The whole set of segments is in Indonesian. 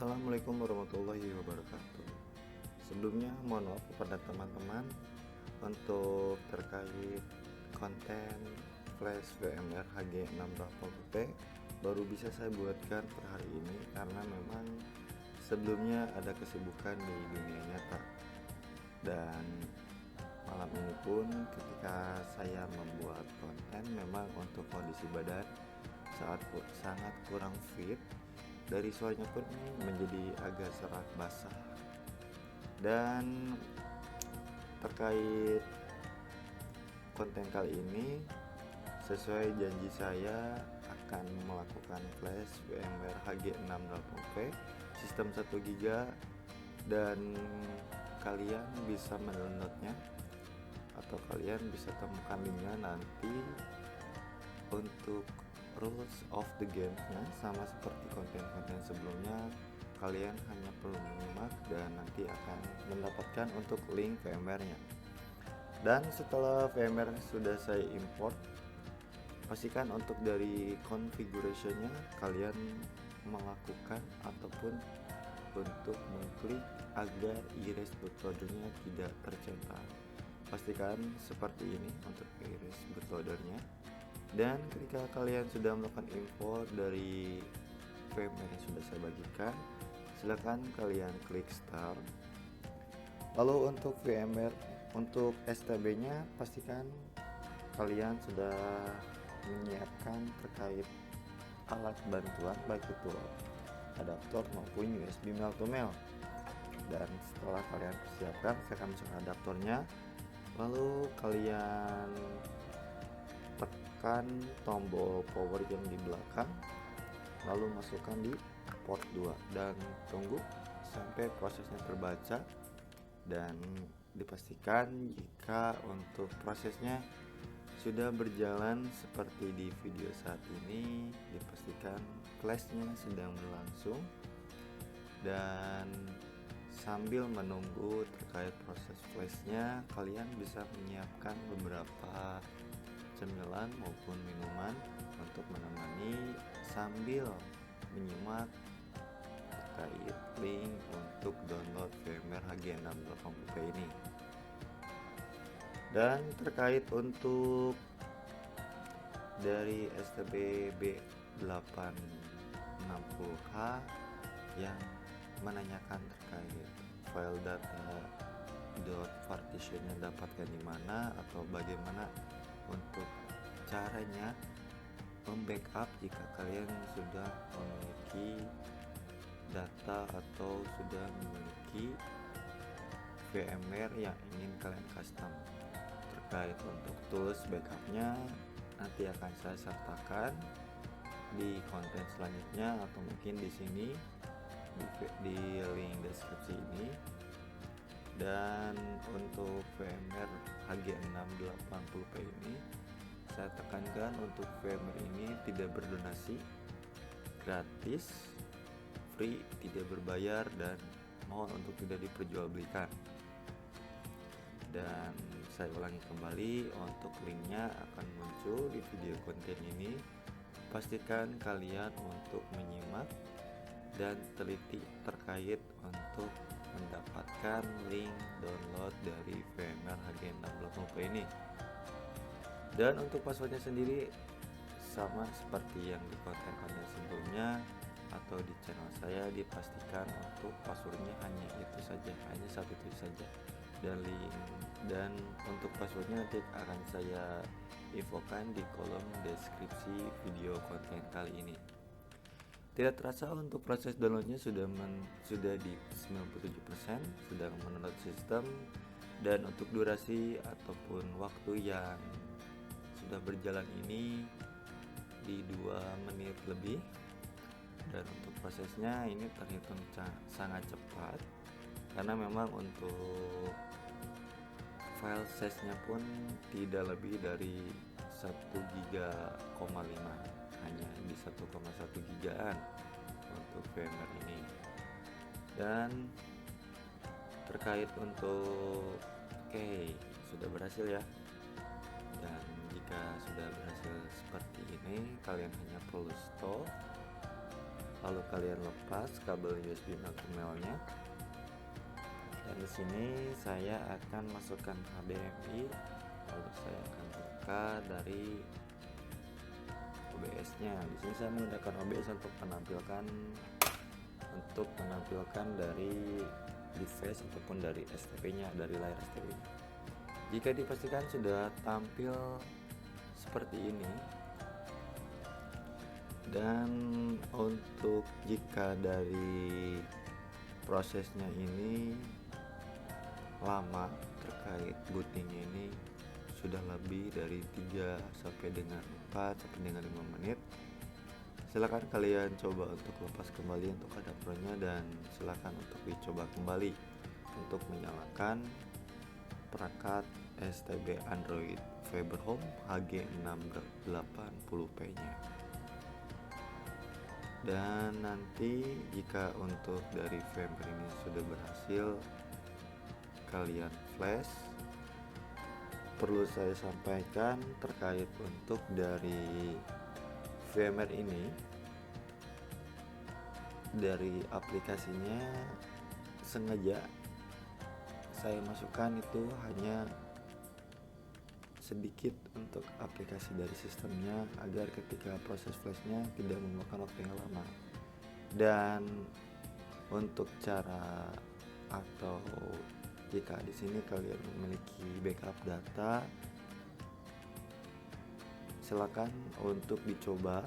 Assalamualaikum warahmatullahi wabarakatuh. Sebelumnya mohon maaf kepada teman-teman untuk terkait konten flash VMware HG680p baru bisa saya buatkan per hari ini karena memang sebelumnya ada kesibukan di dunia nyata. Dan malam ini pun ketika saya membuat konten memang untuk kondisi badan sangat kurang fit. Dari suaranya pun menjadi agak serak basah. Dan terkait konten kali ini, sesuai janji saya akan melakukan flash VMware HG680p sistem 1 GB, dan kalian bisa mendownloadnya atau kalian bisa temukan linknya nanti. Untuk rules of the game-nya sama seperti konten-konten sebelumnya, kalian hanya perlu menyimak dan nanti akan mendapatkan untuk link VMware-nya. Dan setelah VMware sudah saya import, pastikan untuk dari configuration-nya kalian melakukan ataupun untuk mengklik agar iris bootloader-nya tidak tercentang. Pastikan seperti ini untuk iris bootloader-nya. Dan ketika kalian sudah melakukan import dari VMware yang sudah saya bagikan, silakan kalian klik start. Lalu untuk VMware, untuk STB-nya pastikan kalian sudah menyiapkan terkait alat bantuan baik itu adaptor maupun USB male to male. Dan setelah kalian persiapkan, saya akan masukkan adaptornya. Lalu kalian tekan tombol power yang di belakang, lalu masukkan di port 2 dan tunggu sampai prosesnya terbaca. Dan dipastikan jika untuk prosesnya sudah berjalan seperti di video saat ini, dipastikan flashnya sedang berlangsung. Dan sambil menunggu terkait proses flashnya, kalian bisa menyiapkan beberapa cemilan maupun minuman untuk menemani sambil menyimak terkait link untuk download VMware HG680p ini. Dan terkait untuk dari STB B860H yang menanyakan terkait file data .partitionnya dapatkan di mana atau bagaimana untuk caranya membackup jika kalian sudah memiliki data atau sudah memiliki VMware yang ingin kalian custom. Terkait untuk tools backupnya nanti akan saya sertakan di konten selanjutnya atau mungkin di sini di link deskripsi ini. Dan untuk VMware HG680p ini saya tekankan untuk VMware ini tidak berdonasi, gratis, free, tidak berbayar, dan mohon untuk tidak diperjualbelikan. Dan saya ulangi kembali, untuk linknya akan muncul di video konten ini. Pastikan kalian untuk menyimak dan teliti terkait untuk mendapatkan link download dari VMware HG680p ini. Dan untuk passwordnya sendiri sama seperti yang di konten-konten sebelumnya atau di channel saya, dipastikan untuk passwordnya hanya itu saja, hanya satu itu saja. Dan untuk passwordnya nanti akan saya infokan di kolom deskripsi video konten kali ini. Tidak terasa untuk proses downloadnya sudah di 97%, sudah mendownload sistem. Dan untuk durasi ataupun waktu yang sudah berjalan ini di 2 menit lebih. Dan untuk prosesnya ini terhitung sangat cepat karena memang untuk file size-nya pun tidak lebih dari 1,5 GB, hanya di 1,1 GB-an untuk VMware ini. Dan terkait untuk sudah berhasil ya. Dan jika sudah berhasil seperti ini, kalian hanya perlu stop lalu kalian lepas kabel USB Meltumel-nya. Dan di sini saya akan masukkan HDMI, lalu saya akan buka dari OBS-nya. Di sini saya menggunakan OBS untuk menampilkan dari device ataupun dari STP-nya, dari layar STP-nya. Jika dipastikan sudah tampil seperti ini, dan untuk jika dari prosesnya ini lama terkait bootingnya ini sudah lebih dari 3 sampai dengan 4 sampai dengan 5 menit, silakan kalian coba untuk lepas kembali untuk adaptornya, dan silakan untuk dicoba kembali untuk menyalakan perangkat STB Android Fiber Home HG680P nya. Dan nanti jika untuk dari VMware ini sudah berhasil kalian flash, perlu saya sampaikan terkait untuk dari VMware ini, dari aplikasinya sengaja saya masukkan itu hanya sedikit untuk aplikasi dari sistemnya, agar ketika proses flashnya tidak memakan waktu yang lama. Dan untuk cara atau jika di sini kalian memiliki backup data, silakan untuk dicoba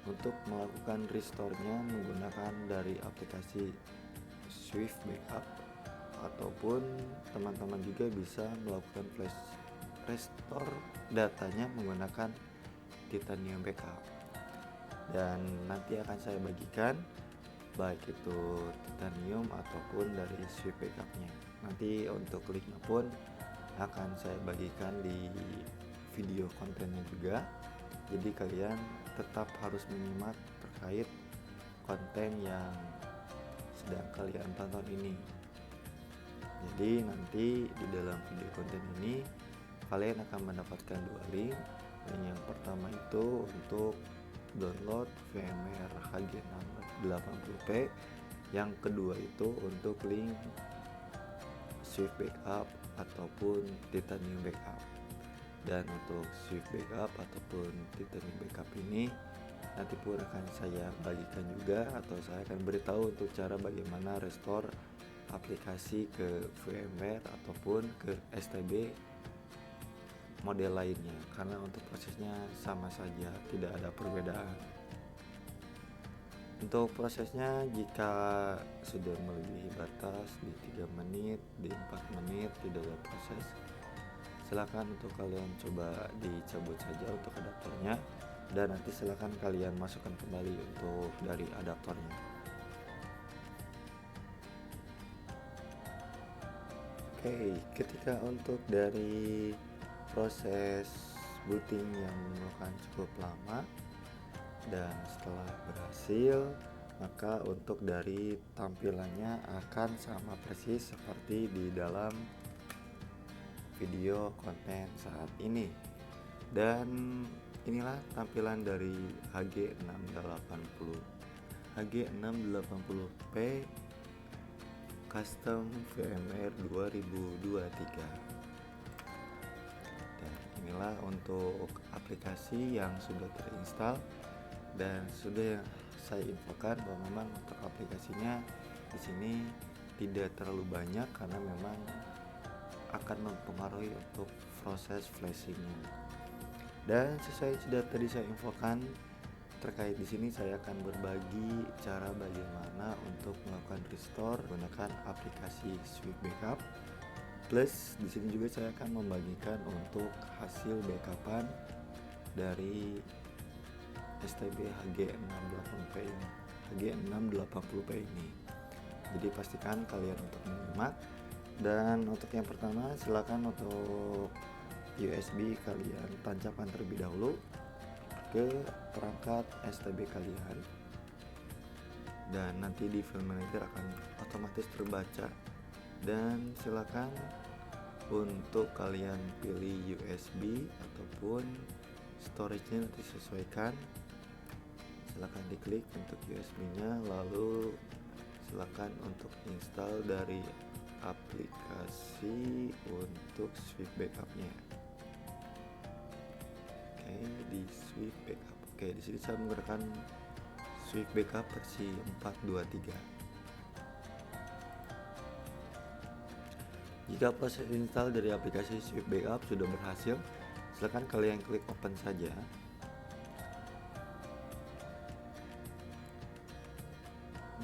untuk melakukan restore-nya menggunakan dari aplikasi Swift Backup, ataupun teman-teman juga bisa melakukan flash restore datanya menggunakan Titanium Backup. Dan nanti akan saya bagikan baik itu Titanium ataupun dari Swift Backup-nya. Nanti untuk linknya pun akan saya bagikan di video kontennya juga, jadi kalian tetap harus menyimak terkait konten yang sedang kalian tonton ini. Jadi nanti di dalam video konten ini kalian akan mendapatkan 2 link. Yang pertama itu untuk download VMware HG680P, yang kedua itu untuk link Swift Backup ataupun Titanium Backup. Dan untuk Swift Backup ataupun Titanium Backup ini nanti pun akan saya bagikan juga, atau saya akan beritahu untuk cara bagaimana restore aplikasi ke VMware ataupun ke STB model lainnya, karena untuk prosesnya sama saja, tidak ada perbedaan. Untuk prosesnya jika sudah melebihi batas di 3 menit, di 4 menit tidak ada proses, silakan untuk kalian coba dicabut saja untuk adaptornya, dan nanti silakan kalian masukkan kembali untuk dari adaptornya. Oke, ketika untuk dari proses booting yang memakan cukup lama, dan setelah berhasil, maka untuk dari tampilannya akan sama persis seperti di dalam video konten saat ini. Dan inilah tampilan dari HG680P Custom VMware 2023. Dan inilah untuk aplikasi yang sudah terinstall, dan sudah saya infokan bahwa memang untuk aplikasinya di sini tidak terlalu banyak karena memang akan mempengaruhi untuk proses flashingnya. Dan sesuai sudah tadi saya infokan terkait di sini, saya akan berbagi cara bagaimana untuk melakukan restore menggunakan aplikasi Swift Backup. Plus di sini juga saya akan membagikan untuk hasil backupan dari STB HG680P ini. Jadi pastikan kalian untuk menyimak. Dan untuk yang pertama, silakan untuk USB kalian tancapkan terlebih dahulu ke perangkat STB kalian, dan nanti di file manager akan otomatis terbaca. Dan silakan untuk kalian pilih USB ataupun storage-nya nanti sesuaikan Silakan diklik untuk USB-nya, lalu silakan untuk install dari aplikasi untuk Swift Backup-nya. Oke, di Swift Backup. Oke, di sini saya menggunakan Swift Backup versi 4.2.3. Jika proses install dari aplikasi Swift Backup sudah berhasil, silakan kalian klik open saja.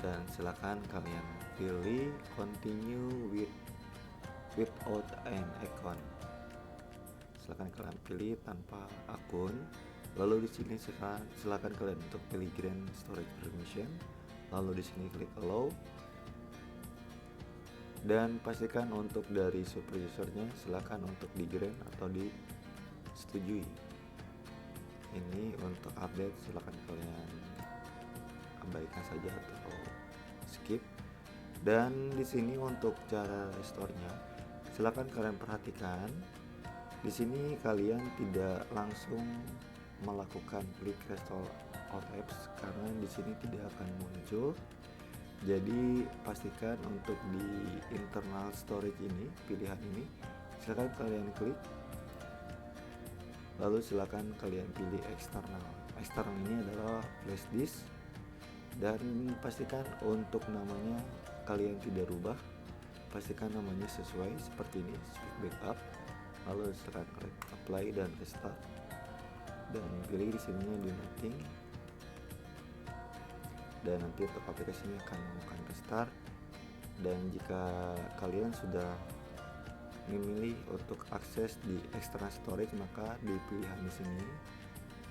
Dan silakan kalian pilih continue without an account. Silakan kalian pilih tanpa akun. Lalu di sini silakan kalian untuk pilih grant storage permission. Lalu di sini klik allow. Dan pastikan untuk dari super usernya silakan untuk di grant atau disetujui. Ini untuk update silakan kalian abaikan saja atau skip. Dan di sini untuk cara restore-nya silakan kalian perhatikan. Di sini kalian tidak langsung melakukan klik restore all apps karena di sini tidak akan muncul. Jadi pastikan untuk di internal storage ini, pilihan ini silakan kalian klik. Lalu silakan kalian pilih eksternal. Eksternal ini adalah flash disk. Dan pastikan untuk namanya kalian tidak rubah, pastikan namanya sesuai seperti ini, Swift Backup. Lalu silakan klik apply dan restart, dan pilih di sininya do nothing. Dan nanti untuk aplikasinya akan melakukan restart. Dan jika kalian sudah memilih untuk akses di external storage, maka di pilihan di sini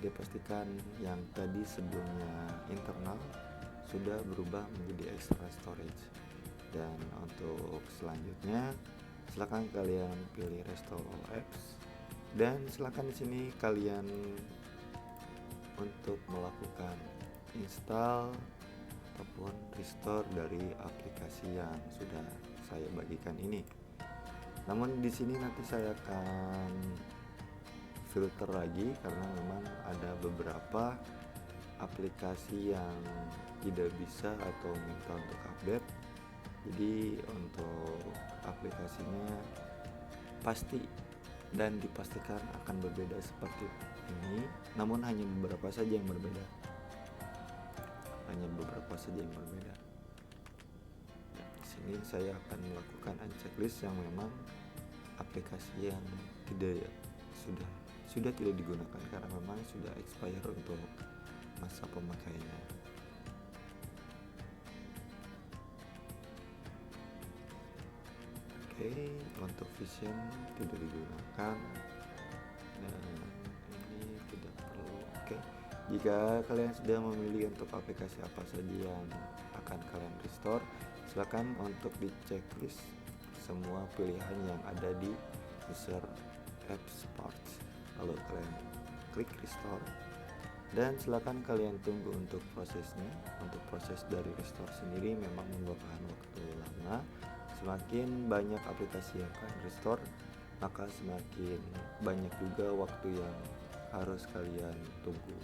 dipastikan yang tadi sebelumnya internal sudah berubah menjadi external storage. Dan untuk selanjutnya silakan kalian pilih restore all apps, dan silakan di sini kalian untuk melakukan install ataupun restore dari aplikasi yang sudah saya bagikan ini. Namun di sini nanti saya akan filter lagi karena memang ada beberapa aplikasi yang tidak bisa atau minta untuk update. Jadi untuk aplikasinya pasti dan dipastikan akan berbeda seperti ini, namun hanya beberapa saja yang berbeda. Di sini saya akan melakukan unchecklist yang memang aplikasi yang sudah tidak digunakan karena memang sudah expire untuk masa pemakaiannya. Oke, untuk Vision tidak digunakan dan ini tidak perlu. Oke, jika kalian sudah memilih untuk aplikasi apa saja yang akan kalian restore, silakan untuk di checklist semua pilihan yang ada di user apps parts. Lalu kalian klik restore dan silakan kalian tunggu untuk prosesnya. Untuk proses dari restore sendiri memang membutuhkan waktu lama. Semakin banyak aplikasi yang akan restore, maka semakin banyak juga waktu yang harus kalian tunggu.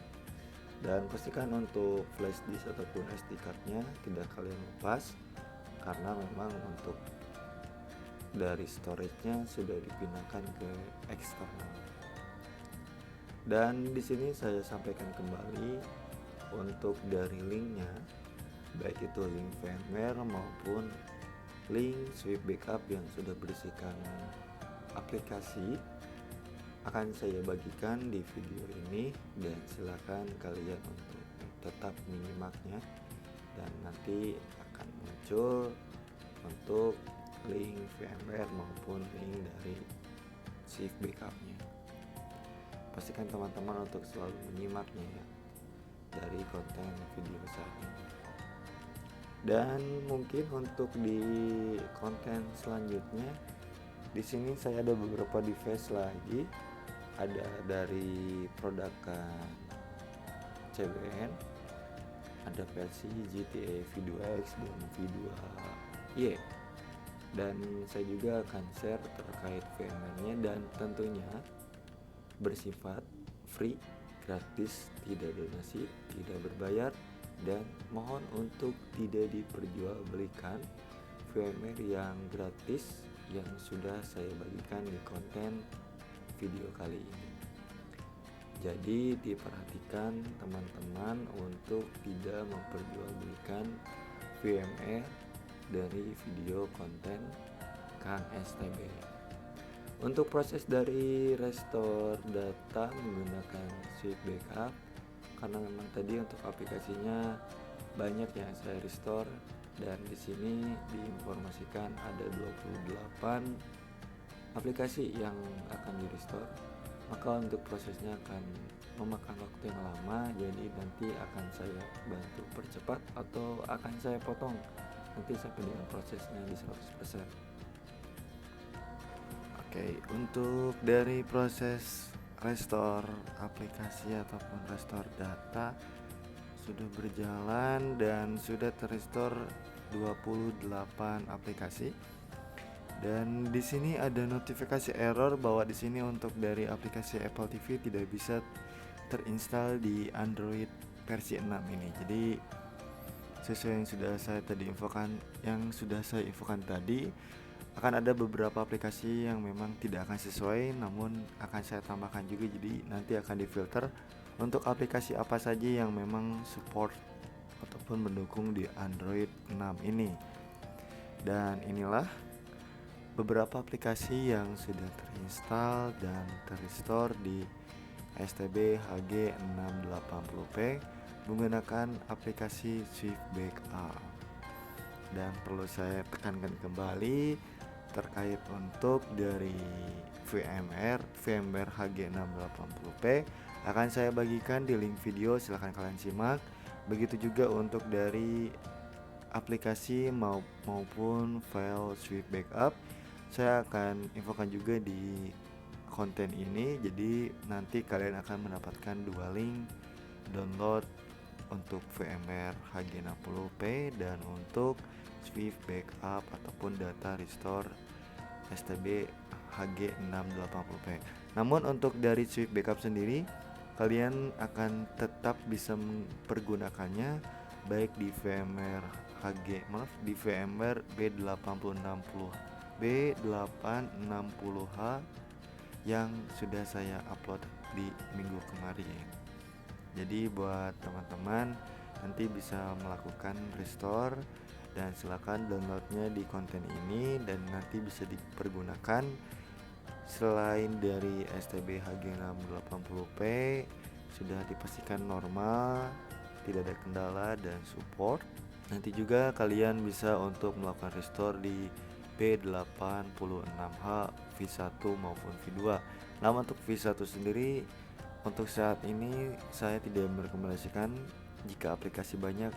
Dan pastikan untuk flash disk ataupun SD card-nya tidak kalian lepas karena memang untuk dari storage-nya sudah dipindahkan ke eksternal. Dan di sini saya sampaikan kembali untuk dari linknya, baik itu link VMware maupun link Swift Backup yang sudah berisikan aplikasi akan saya bagikan di video ini, dan silakan kalian untuk tetap menyimaknya, dan nanti akan muncul untuk link VMware maupun link dari Swift Backup-nya. Pastikan teman-teman untuk selalu menyimaknya ya dari konten video saat ini. Dan mungkin untuk di konten selanjutnya, di sini saya ada beberapa device lagi. Ada dari produk CBN, ada versi GTA V2X dan V2Y. Dan saya juga akan share terkait VMware-nya, dan tentunya bersifat free gratis, tidak donasi, tidak berbayar, dan mohon untuk tidak diperjualbelikan VMware yang gratis yang sudah saya bagikan di konten video kali ini. Jadi diperhatikan teman-teman untuk tidak memperjualbelikan VMware dari video konten Kang STB. Untuk proses dari restore data menggunakan Swift Backup, karena memang tadi untuk aplikasinya banyak yang saya restore, dan di sini diinformasikan ada 28 aplikasi yang akan di restore, maka untuk prosesnya akan memakan waktu yang lama, jadi nanti akan saya bantu percepat atau akan saya potong nanti sampai dengan prosesnya di 100%. Oke, untuk dari proses restore aplikasi ataupun restore data sudah berjalan dan sudah terrestore 28 aplikasi. Dan di sini ada notifikasi error bahwa di sini untuk dari aplikasi Apple TV tidak bisa terinstall di Android versi 6 ini. Jadi sesuai yang sudah saya infokan tadi, akan ada beberapa aplikasi yang memang tidak akan sesuai, namun akan saya tambahkan juga. Jadi nanti akan difilter untuk aplikasi apa saja yang memang support ataupun mendukung di Android 6 ini. Dan inilah beberapa aplikasi yang sudah terinstall dan terrestore di STB HG680p menggunakan aplikasi Swift Backup. Dan perlu saya tekankan kembali terkait untuk dari VMware HG680p akan saya bagikan di link video, silahkan kalian simak. Begitu juga untuk dari aplikasi maupun file Swift Backup saya akan infokan juga di konten ini. Jadi nanti kalian akan mendapatkan dua link download untuk VMware HG60p dan untuk Swift Backup ataupun data restore STB HG680p. Namun untuk dari Swift Backup sendiri kalian akan tetap bisa mempergunakannya baik di VMware B860H yang sudah saya upload di minggu kemarin. Jadi buat teman-teman nanti bisa melakukan restore dan silakan downloadnya di konten ini dan nanti bisa dipergunakan. Selain dari STB HG680p sudah dipastikan normal, tidak ada kendala dan support. Nanti juga kalian bisa untuk melakukan restore di B86H V1 maupun V2. Namun untuk V1 sendiri untuk saat ini saya tidak merekomendasikan. Jika aplikasi banyak,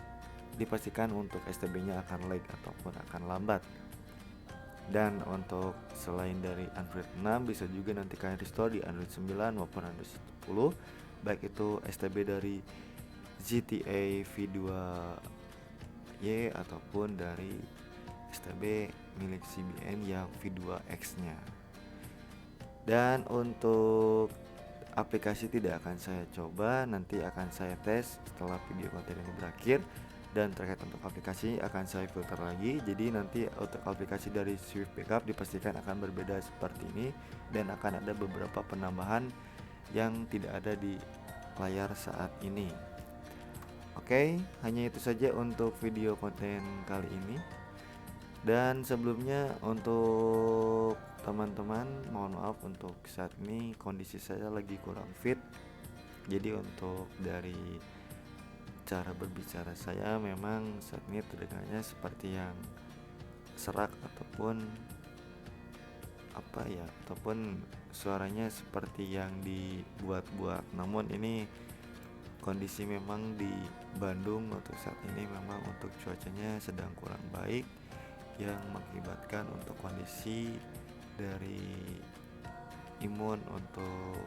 dipastikan untuk STB-nya akan lag ataupun akan lambat. Dan untuk selain dari Android 6 bisa juga nanti kalian restore di Android 9 maupun Android 10, baik itu STB dari GTA V2Y ataupun dari STB milik CBN yang V2X-nya. Dan untuk aplikasi tidak akan saya coba, nanti akan saya tes setelah video konten ini berakhir. Dan terkait untuk aplikasi akan saya filter lagi. Jadi nanti untuk aplikasi dari Swift Backup dipastikan akan berbeda seperti ini dan akan ada beberapa penambahan yang tidak ada di layar saat ini. Oke, hanya itu saja untuk video konten kali ini. Dan sebelumnya untuk teman-teman, mohon maaf untuk saat ini kondisi saya lagi kurang fit. Jadi untuk dari cara berbicara saya memang saat ini terdengarnya seperti yang serak ataupun ataupun suaranya seperti yang dibuat-buat. Namun ini kondisi memang di Bandung untuk saat ini memang untuk cuacanya sedang kurang baik, yang mengakibatkan untuk kondisi dari imun untuk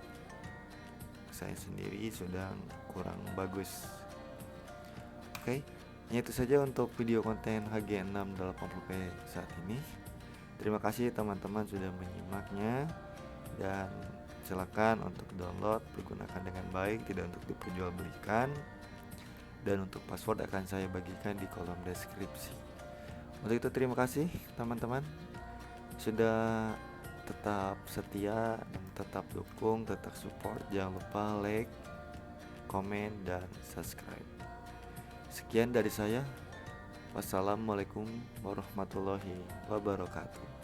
saya sendiri sedang kurang bagus. Oke, hanya itu saja untuk video konten HG680p saat ini. Terima kasih teman-teman sudah menyimaknya, dan Silakan untuk download, pergunakan dengan baik, tidak untuk diperjualbelikan. Dan untuk password akan saya bagikan di kolom deskripsi. Untuk itu terima kasih teman-teman sudah tetap setia dan tetap dukung, tetap support. Jangan lupa like, komen, dan subscribe. Sekian dari saya. Wassalamualaikum warahmatullahi wabarakatuh.